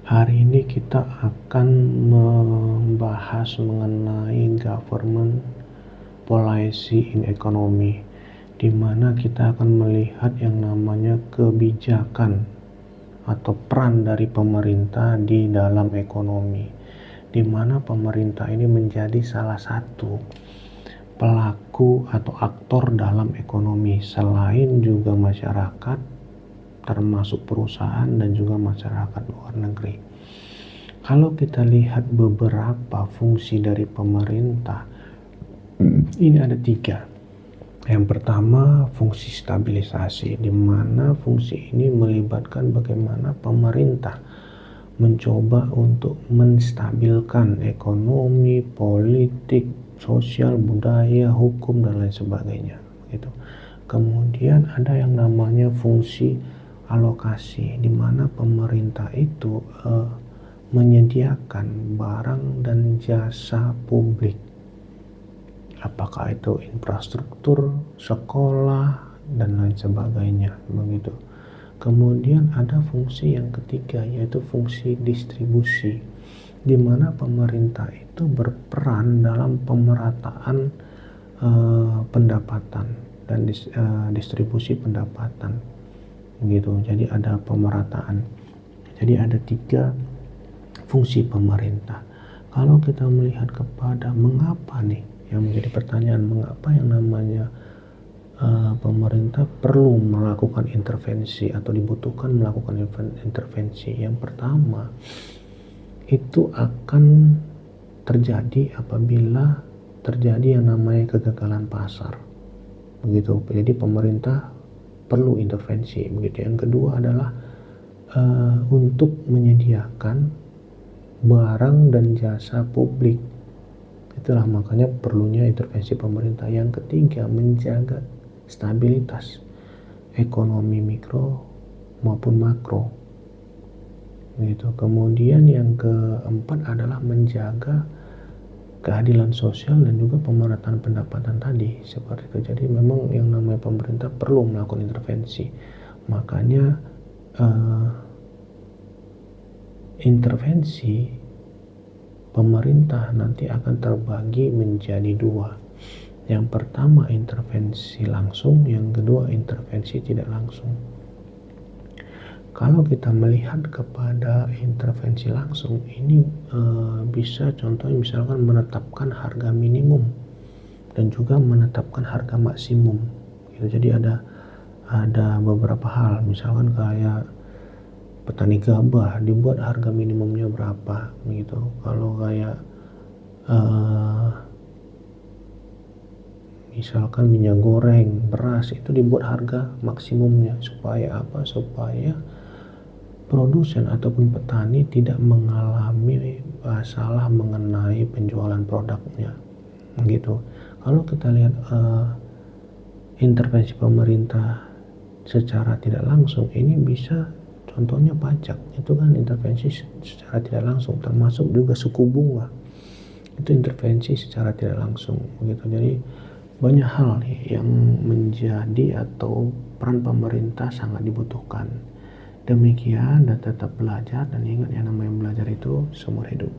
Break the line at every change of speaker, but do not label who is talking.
Hari ini kita akan membahas mengenai government policy in economy, di mana kita akan melihat yang namanya kebijakan atau peran dari pemerintah di dalam ekonomi, di mana pemerintah ini menjadi salah satu pelaku atau aktor dalam ekonomi, selain juga masyarakat, termasuk perusahaan dan juga masyarakat luar negeri. Kalau kita lihat beberapa fungsi dari pemerintah, ini ada 3. Yang pertama, fungsi stabilisasi, di mana fungsi ini melibatkan bagaimana pemerintah mencoba untuk menstabilkan ekonomi, politik, sosial, budaya, hukum, dan lain sebagainya. Gitu. Kemudian ada yang namanya fungsi alokasi, di mana pemerintah itu menyediakan barang dan jasa publik, apakah itu infrastruktur, sekolah, dan lain sebagainya, begitu. Kemudian ada fungsi yang ketiga, yaitu fungsi distribusi, di mana pemerintah itu berperan dalam pemerataan pendapatan dan distribusi pendapatan, begitu. Jadi ada pemerataan. Jadi ada 3 fungsi pemerintah. Kalau kita melihat kepada mengapa nih, yang menjadi pertanyaan, mengapa yang namanya pemerintah perlu melakukan intervensi atau dibutuhkan melakukan intervensi. Yang pertama, itu akan terjadi apabila terjadi yang namanya kegagalan pasar, begitu. Jadi pemerintah perlu intervensi, begitu. Yang kedua adalah untuk menyediakan barang dan jasa publik, itulah makanya perlunya intervensi pemerintah. Yang ketiga, menjaga stabilitas ekonomi mikro maupun makro, begitu. Kemudian yang keempat adalah menjaga keadilan sosial dan juga pemerataan pendapatan tadi, seperti itu. Jadi memang yang namanya pemerintah perlu melakukan intervensi, makanya intervensi pemerintah nanti akan terbagi menjadi 2. Yang pertama intervensi langsung, yang kedua intervensi tidak langsung. Kalau kita melihat kepada intervensi langsung, ini bisa contohnya misalkan menetapkan harga minimum dan juga menetapkan harga maksimum, gitu. Jadi ada beberapa hal, misalkan kayak petani gabah dibuat harga minimumnya berapa, gitu. Kalau kayak misalkan minyak goreng, beras, itu dibuat harga maksimumnya. Supaya apa? Supaya produsen ataupun petani tidak mengalami masalah mengenai penjualan produknya, gitu. Kalau kita lihat intervensi pemerintah secara tidak langsung, ini bisa contohnya pajak, itu kan intervensi secara tidak langsung, termasuk juga suku bunga, itu intervensi secara tidak langsung, begitu. Jadi banyak hal nih yang menjadi atau peran pemerintah sangat dibutuhkan. Demikian, dan tetap belajar, dan ingat yang namanya belajar itu seumur hidup.